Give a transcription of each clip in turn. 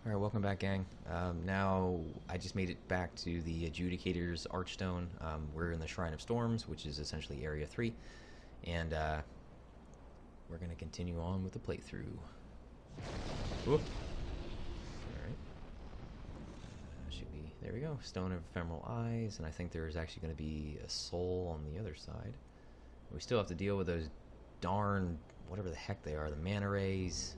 Alright, welcome back, gang. Now, I just made it back to the Adjudicator's Archstone. We're in the Shrine of Storms, which is essentially Area 3. And, we're going to continue on with the playthrough. Alright. Should be... There we go. Stone of Ephemeral Eyes. And I think there's actually going to be a soul on the other side. We still have to deal with those darn... whatever the heck they are. The Manta Rays.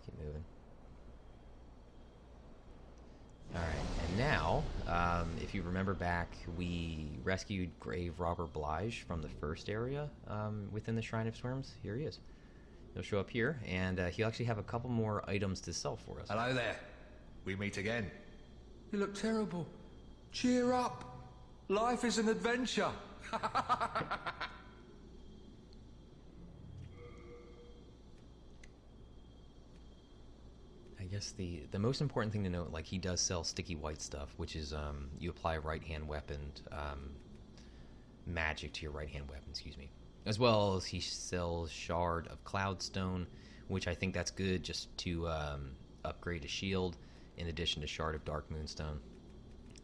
Keep moving. Alright, and now, if you remember back, we rescued Grave Robber Blige from the first area within the Shrine of Storms. Here he is. He'll show up here, and he'll actually have a couple more items to sell for us. Hello there. We meet again. You look terrible. Cheer up. Life is an adventure. I guess the most important thing to note, like, he does sell sticky white stuff, which is you apply right-hand weapon magic to your right-hand weapon, excuse me. As well as he sells Shard of Cloudstone, which I think that's good just to upgrade a shield, in addition to Shard of Dark Moonstone.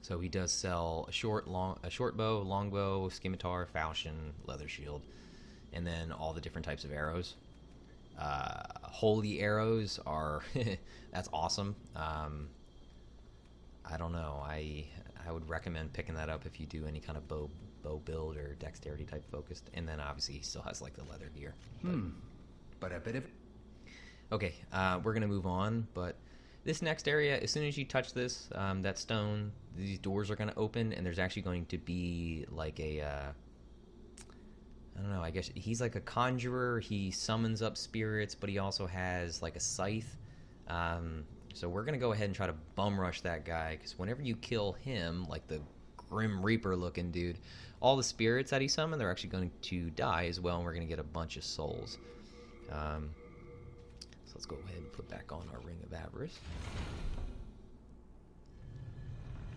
So he does sell a short bow, longbow, scimitar, falchion, leather shield, and then all the different types of arrows. Holy arrows are that's awesome. I don't know, I would recommend picking that up if you do any kind of bow build or dexterity type focused. And then obviously he still has like the leather gear, but a bit of... Okay, we're gonna move on, but this next area, as soon as you touch this, that stone, these doors are gonna open, and there's actually going to be like a I don't know, I guess he's like a conjurer. He summons up spirits, but he also has like a scythe. So we're going to go ahead and try to bum rush that guy, because whenever you kill him, like the Grim Reaper looking dude, all the spirits that he summoned, they're actually going to die as well, and we're going to get a bunch of souls. So let's go ahead and put back on our Ring of Avarice.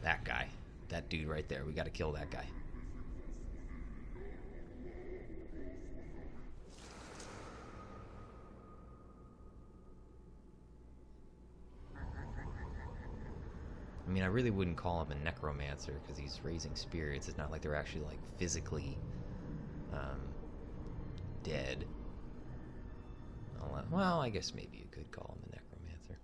That guy. That dude right there. We got to kill that guy. I mean, I really wouldn't call him a necromancer because he's raising spirits. It's not like they're actually like physically dead. Well, I guess maybe you could call him a necromancer.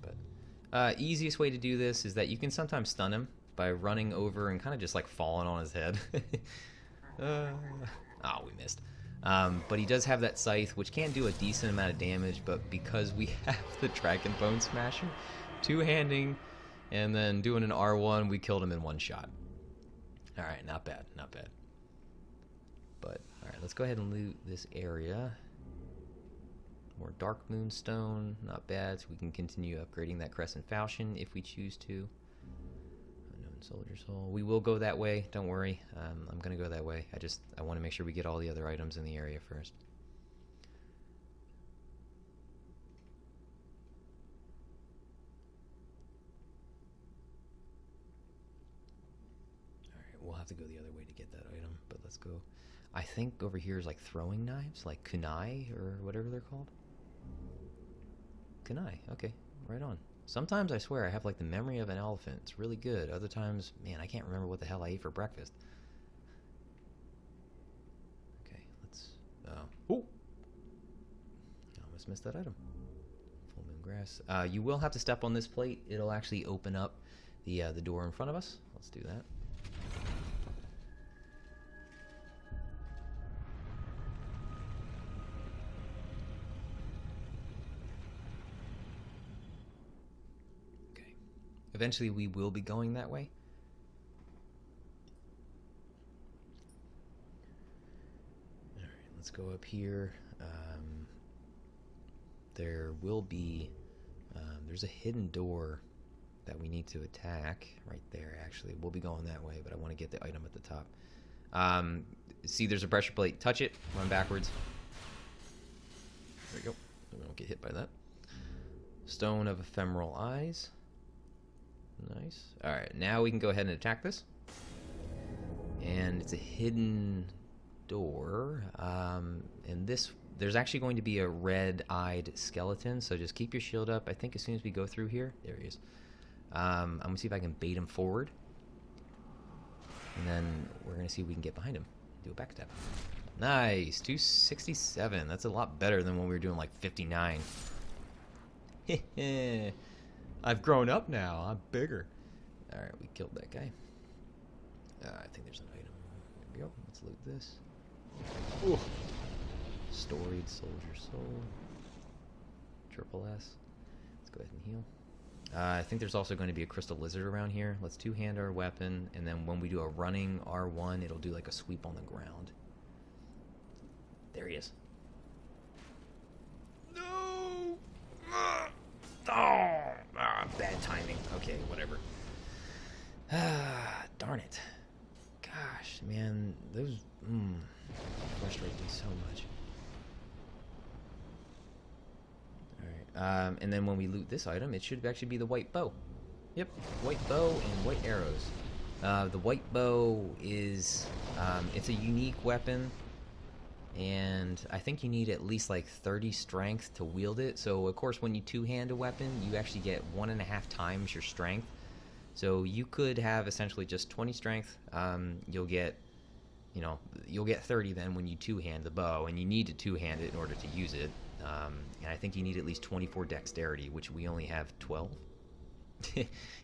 But easiest way to do this is that you can sometimes stun him by running over and kind of just like falling on his head. Oh, we missed. But he does have that scythe, which can do a decent amount of damage, but because we have the Dragon Bone Smasher, two-handing, and then doing an R1, we killed him in one shot. Alright, not bad, not bad. But, alright, let's go ahead and loot this area. More Dark Moonstone, not bad, so we can continue upgrading that Crescent Falchion if we choose to. Unknown Soldier Soul. We will go that way, don't worry. I'm going to go that way. I want to make sure we get all the other items in the area first. We'll have to go the other way to get that item, but let's go. I think over here is like throwing knives, like kunai or whatever they're called. Kunai, okay, right on. Sometimes I swear I have like the memory of an elephant. It's really good. Other times, man, I can't remember what the hell I ate for breakfast. Okay, let's. Oh, I almost missed that item. Full moon grass. You will have to step on this plate. It'll actually open up the door in front of us. Let's do that. Eventually we will be going that way. Alright, let's go up here. There will be... there's a hidden door that we need to attack. Right there, actually. We'll be going that way, but I want to get the item at the top. See, there's a pressure plate. Touch it. Run backwards. There we go. We don't get hit by that. Stone of Ephemeral Eyes. Nice. Alright, now we can go ahead and attack this. And it's a hidden door. And this there's actually going to be a red-eyed skeleton, so just keep your shield up. I think as soon as we go through here, there he is. I'm gonna see if I can bait him forward, and then we're gonna see if we can get behind him. Do a backstab. Nice, 267. That's a lot better than when we were doing like 59. I've grown up now. I'm bigger. All right, we killed that guy. I think there's an item. There we go. Let's loot this. Ooh. Storied Soldier Soul. Triple S. Let's go ahead and heal. I think there's also going to be a Crystal Lizard around here. Let's two-hand our weapon, and then when we do a running R1, it'll do like a sweep on the ground. There he is. No! Bad timing. Okay, whatever. Darn it. Gosh, man, those frustrate me so much. Alright, and then when we loot this item, it should actually be the white bow. Yep, white bow and white arrows. The white bow is, it's a unique weapon, and I think you need at least like 30 strength to wield it. So of course when you two-hand a weapon, you actually get 1.5 times your strength. So you could have essentially just 20 strength. You'll get 30 then when you two-hand the bow, and you need to two-hand it in order to use it. And I think you need at least 24 dexterity, which we only have 12.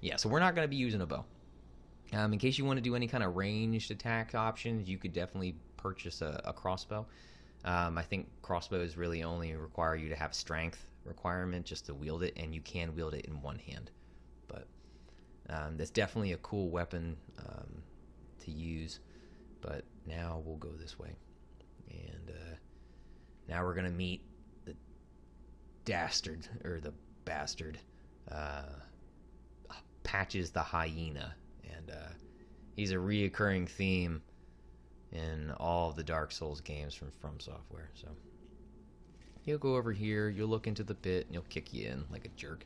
Yeah, so we're not going to be using a bow. In case you want to do any kind of ranged attack options, you could definitely purchase a crossbow. I think crossbows really only require you to have strength requirement just to wield it, and you can wield it in one hand. But that's definitely a cool weapon to use. But now we'll go this way, and now we're gonna meet the dastard, or the bastard, Patches the Hyena, and he's a reoccurring theme in all of the Dark Souls games from FromSoftware. So he'll go over here, you'll look into the pit, and he'll kick you in like a jerk.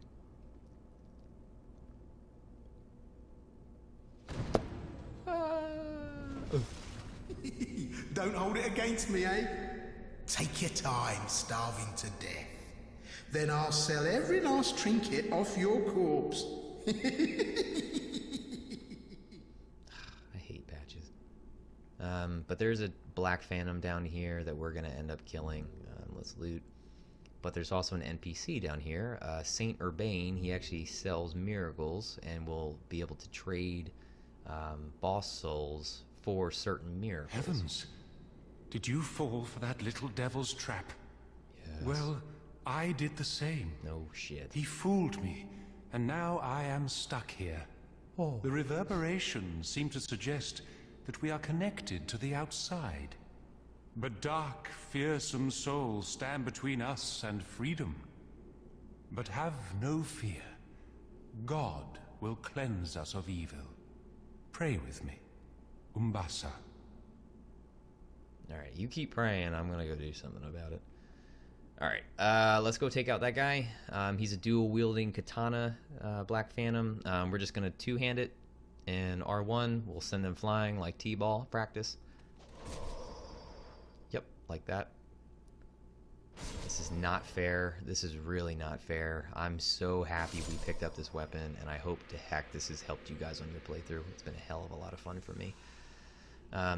Don't hold it against me, eh? Take your time starving to death. Then I'll sell every last trinket off your corpse. I hate Patches. But there's a Black Phantom down here that we're going to end up killing. Let's loot. But there's also an NPC down here, Saint Urbane. He actually sells miracles and will be able to trade boss souls for certain miracles. Heavens! Did you fall for that little devil's trap? Yes. Well, I did the same. No shit. He fooled me, and now I am stuck here. Oh. The reverberations seem to suggest that we are connected to the outside. But dark, fearsome souls stand between us and freedom. But have no fear. God will cleanse us of evil. Pray with me. Umbasa. Alright, you keep praying. I'm going to go do something about it. Alright, let's go take out that guy. He's a dual-wielding katana, Black Phantom. We're just going to two-hand it, and R1, we'll send them flying like T-ball practice. Yep, like that. This is not fair. This is really not fair. I'm so happy we picked up this weapon, and I hope to heck this has helped you guys on your playthrough. It's been a hell of a lot of fun for me.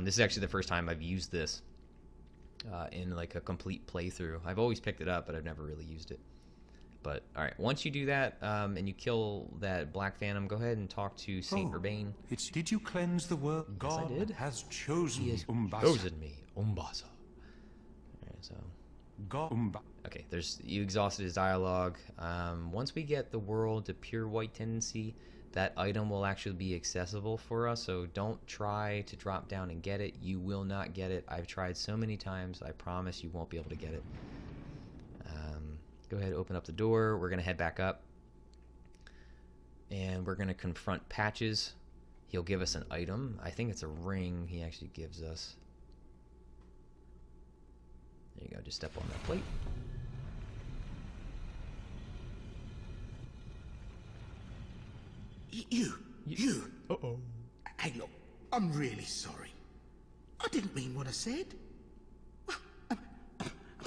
This is actually the first time I've used this in like a complete playthrough. I've always picked it up, but I've never really used it. But alright, once you do that and you kill that Black Phantom, go ahead and talk to Saint Urbane. Did you cleanse the world? Yes, I did. Has chosen He has Umbasa. chosen me, Umbasa. Alright, so God. okay, you exhausted his dialogue. Once we get the world to pure white tendency, that item will actually be accessible for us, so don't try to drop down and get it. You will not get it. I've tried so many times. I promise you won't be able to get it. Go ahead, open up the door. We're going to head back up, and we're going to confront Patches. He'll give us an item. I think it's a ring he actually gives us. There you go. Just step on that plate. You. Uh-oh. Hey, look, I'm really sorry. I didn't mean what I said. I'm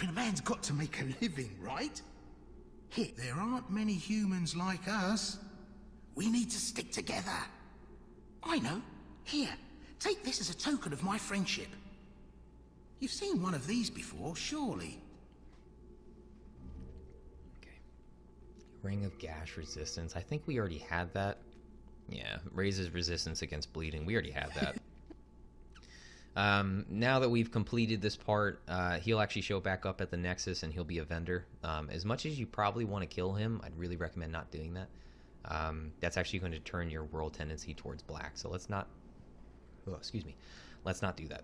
Look, a man's got to make a living, right? Here, there aren't many humans like us. We need to stick together. I know. Here, take this as a token of my friendship. You've seen one of these before, surely. Okay. Ring of Gash Resistance. I think we already had that. Yeah, raises resistance against bleeding. We already had that. Now that we've completed this part, he'll actually show back up at the Nexus and he'll be a vendor. As much as you probably want to kill him, I'd really recommend not doing that. That's actually going to turn your world tendency towards black. So let's not... Oh, excuse me. Let's not do that.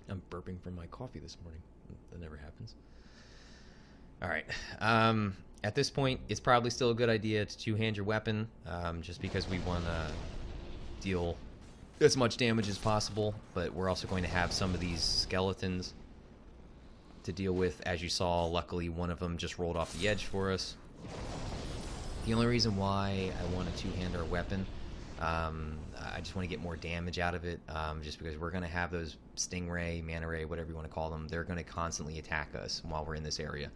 I'm burping from my coffee this morning. That never happens. Alright. At this point, it's probably still a good idea to two-hand your weapon, just because we want to deal as much damage as possible, but we're also going to have some of these skeletons to deal with. As you saw, luckily one of them just rolled off the edge for us. The only reason why I want to two-hand our weapon, I just want to get more damage out of it, just because we're going to have those stingray, manta ray, whatever you want to call them. They're going to constantly attack us while we're in this area.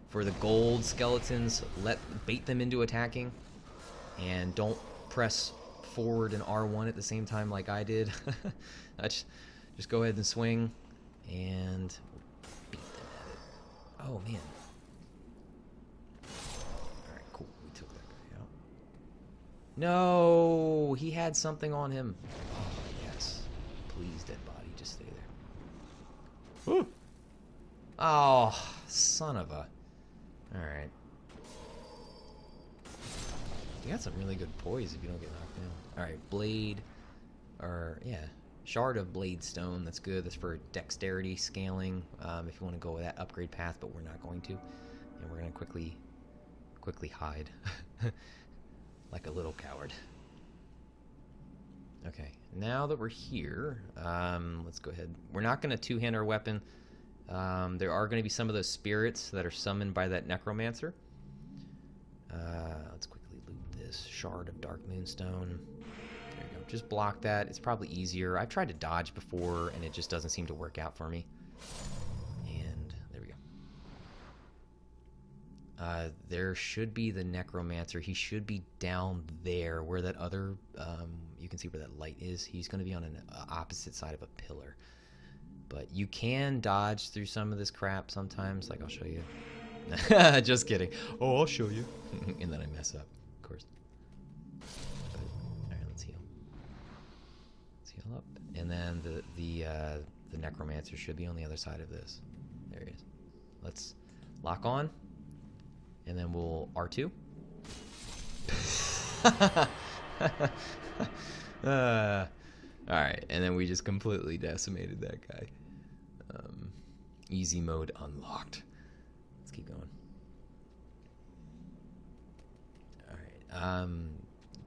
For the gold skeletons, bait them into attacking, and don't press forward and R1 at the same time like I did. Just go ahead and swing and beat them at it. Oh man. Alright, cool. We took that guy out. No! He had something on him. Oh yes. Please, dead body, just stay there. Woo! Oh, son of a... Alright. You got some really good poise if you don't get knocked down. Alright, blade, or, yeah, shard of blade stone, that's good. That's for dexterity scaling, if you want to go with that upgrade path, but we're not going to. And we're going to quickly hide. Like a little coward. Okay, now that we're here, let's go ahead. We're not going to two-hand our weapon. There are going to be some of those spirits that are summoned by that necromancer. Let's quickly loot this shard of dark moonstone. There you go. Just block that. It's probably easier. I've tried to dodge before, and it just doesn't seem to work out for me. And there we go. There should be the necromancer. He should be down there where that other, you can see where that light is. He's going to be on an opposite side of a pillar. But you can dodge through some of this crap sometimes. Like, I'll show you. Just kidding. Oh, I'll show you. And then I mess up, of course. But, all right, let's heal. Let's heal up. And then the necromancer should be on the other side of this. There he is. Let's lock on. And then we'll R2. Alright, and then we just completely decimated that guy. Easy mode unlocked. Let's keep going. Alright,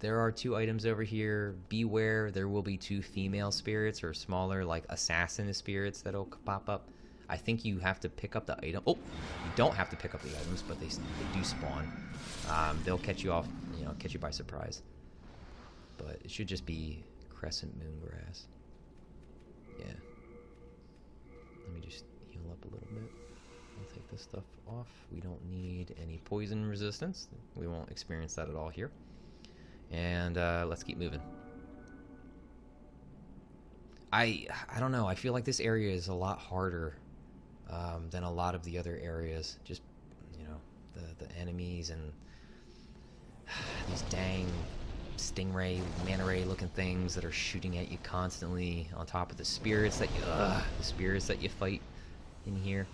there are 2 items over here. Beware, there will be 2 female spirits, or smaller, like assassin spirits that'll pop up. I think you have to pick up the item. Oh, you don't have to pick up the items, but they do spawn. They'll catch you off, catch you by surprise. But it should just be crescent moon grass. Yeah. Let me just heal up a little bit. I'll take this stuff off. We don't need any poison resistance. We won't experience that at all here. And let's keep moving. I don't know. I feel like this area is a lot harder than a lot of the other areas. Just, the enemies and these dang stingray, manta ray looking things that are shooting at you constantly, on top of the spirits that you fight in here.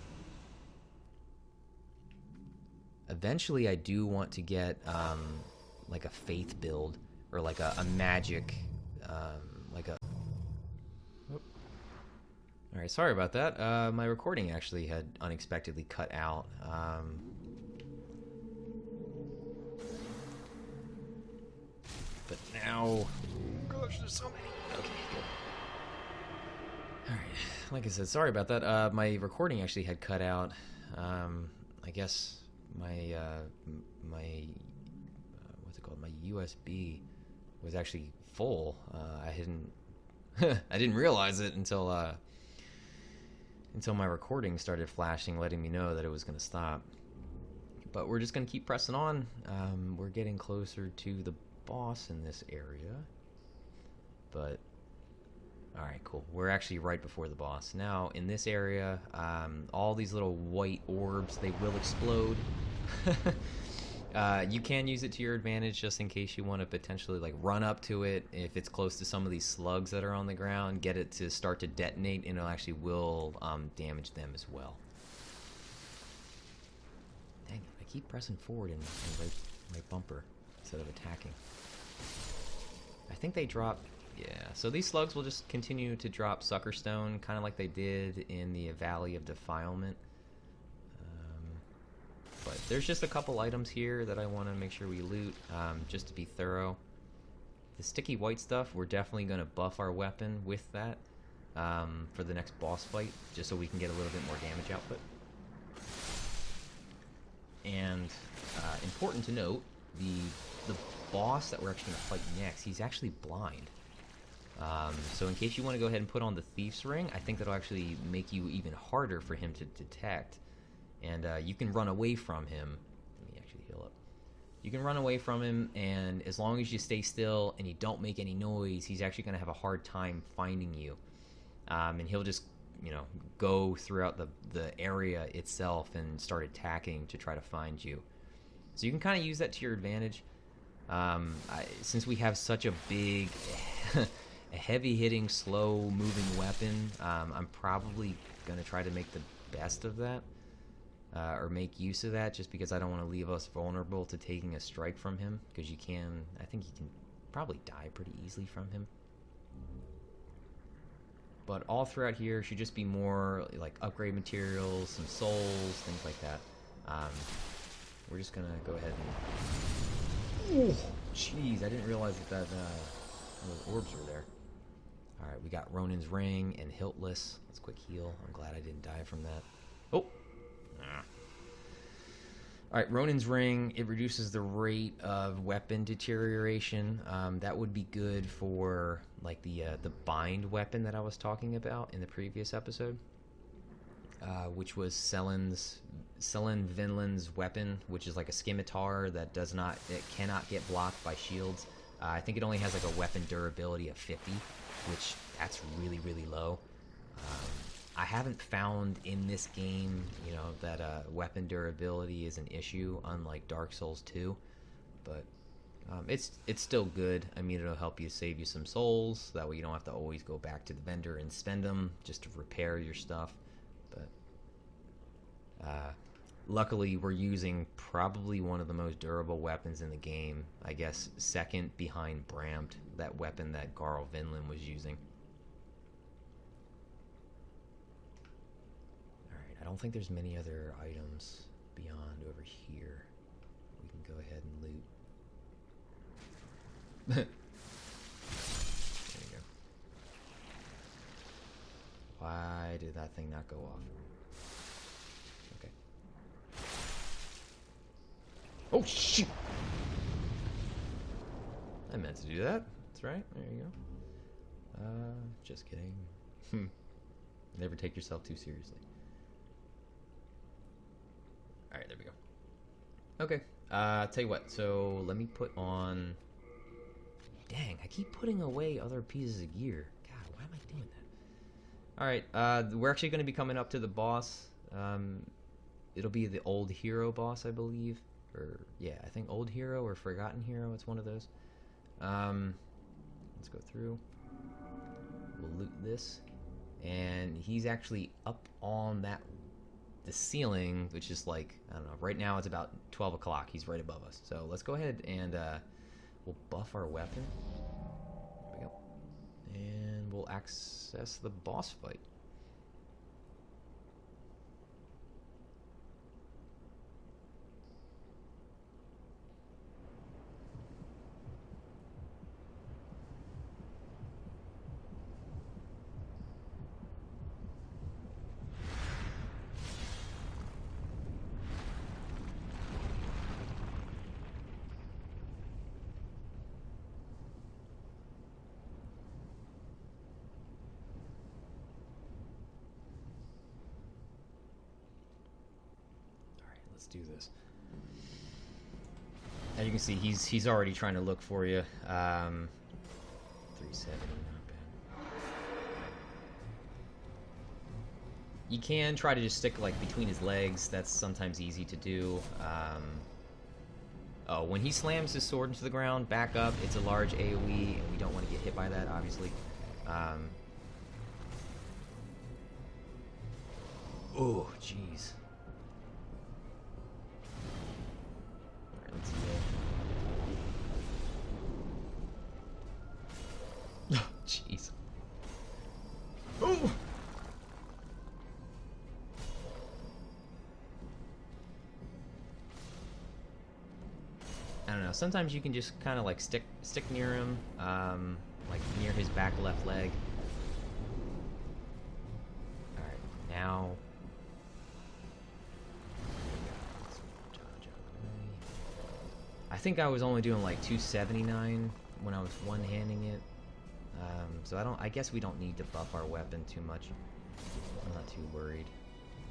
Eventually I do want to get like a faith build, or like a magic, like a... Alright, sorry about that. My recording actually had unexpectedly cut out. But now... Gosh, there's so many. Okay, good. Alright, like I said, sorry about that. My recording actually had cut out. I guess my what's it called? My USB was actually full. I didn't realize it until until my recording started flashing, letting me know that it was going to stop. But we're just going to keep pressing on. We're getting closer to the boss in this area. But, alright, cool. We're actually right before the boss. Now, in this area, all these little white orbs, they will explode. You can use it to your advantage just in case you want to potentially like run up to it. If it's close to some of these slugs that are on the ground, get it to start to detonate, and it actually will damage them as well. Dang it, I keep pressing forward in my bumper instead of attacking. I think they drop... Yeah, so these slugs will just continue to drop Sucker Stone, kind of like they did in the Valley of Defilement. But there's just a couple items here that I want to make sure we loot, just to be thorough. The sticky white stuff, we're definitely going to buff our weapon with that for the next boss fight, just so we can get a little bit more damage output. And important to note, the boss that we're actually going to fight next, he's actually blind. So in case you want to go ahead and put on the Thief's Ring, I think that'll actually make you even harder for him to detect. And you can run away from him. Let me actually heal up. You can run away from him, and as long as you stay still and you don't make any noise, he's actually going to have a hard time finding you. And he'll just, you know, go throughout the area itself and start attacking to try to find you. So you can kind of use that to your advantage. Since we have such a big, a heavy-hitting, slow-moving weapon, I'm probably going to try to make the best of that. Or make use of that, just because I don't want to leave us vulnerable to taking a strike from him, because I think you can probably die pretty easily from him. But all throughout here should just be more like upgrade materials, some souls, things like that. We're just gonna go ahead and... Oh, jeez, I didn't realize that those orbs were there. Alright, we got Ronin's Ring and Hiltless. Let's quick heal. I'm glad I didn't die from that. Oh! Alright, Ronin's Ring, it reduces the rate of weapon deterioration. That would be good for like the bind weapon that I was talking about in the previous episode, which was Selin Vinland's weapon, which is like a scimitar that cannot get blocked by shields. I think it only has like a weapon durability of 50, which that's really, really low. I haven't found in this game, you know, that weapon durability is an issue, unlike Dark Souls 2, but it's still good. I mean, it'll help you save you some souls, that way you don't have to always go back to the vendor and spend them just to repair your stuff. But luckily, we're using probably one of the most durable weapons in the game, I guess second behind Brampt, that weapon that Garl Vinland was using. I don't think there's many other items beyond over here. We can go ahead and loot. There you go. Why did that thing not go off? Okay. Oh, shoot! I meant to do that. That's right. There you go. Just kidding. Never take yourself too seriously. Alright, there we go. Okay, tell you what, so let me put on... Dang, I keep putting away other pieces of gear. God, why am I doing that? Alright, we're actually going to be coming up to the boss. It'll be the Old Hero boss, I believe. Or, yeah, I think Old Hero or Forgotten Hero, it's one of those. Let's go through. We'll loot this. And he's actually up on the ceiling, which is like, I don't know, right now it's about 12 o'clock. He's right above us. So let's go ahead and we'll buff our weapon. There we go. And we'll access the boss fight. let's do this. As you can see, he's already trying to look for you. 370, not bad. You can try to just stick like between his legs. That's sometimes easy to do. Oh, when he slams his sword into the ground, back up. It's a large AoE, and we don't want to get hit by that, obviously. Oh, jeez. Alright, let's heal. Oh, jeez. Oh! I don't know. Sometimes you can just kind of like stick near him, like near his back left leg. All right, now. I think I was only doing like 279 when I was one-handing it, so I guess we don't need to buff our weapon too much. I'm not too worried,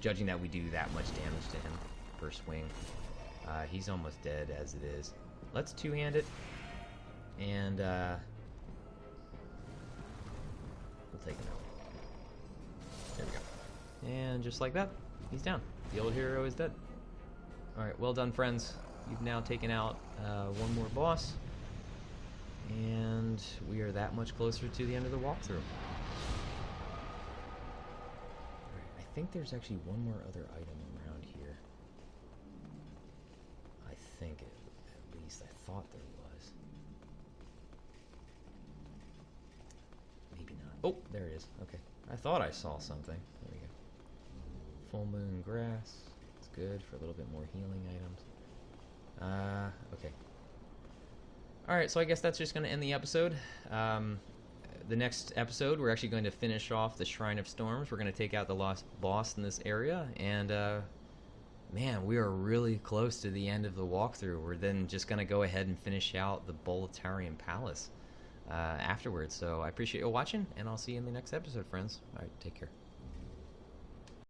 judging that we do that much damage to him per swing. He's almost dead as it is. Let's two-hand it, and we'll take him out. There we go. And just like that, he's down. The old hero is dead. Alright, well done, friends. You've now taken out one more boss, and we are that much closer to the end of the walkthrough. Alright, I think there's actually one more other item around here. I think it. At least I thought there was. Maybe not. Oh, there it is. Okay. I thought I saw something. There we go. Full moon grass. It's good for a little bit more healing items. Okay. Alright, so I guess that's just going to end the episode. The next episode, we're actually going to finish off the Shrine of Storms. We're going to take out the lost boss in this area, and man, we are really close to the end of the walkthrough. We're then just going to go ahead and finish out the Boletarian Palace afterwards. So I appreciate you watching, and I'll see you in the next episode, friends. Alright, take care.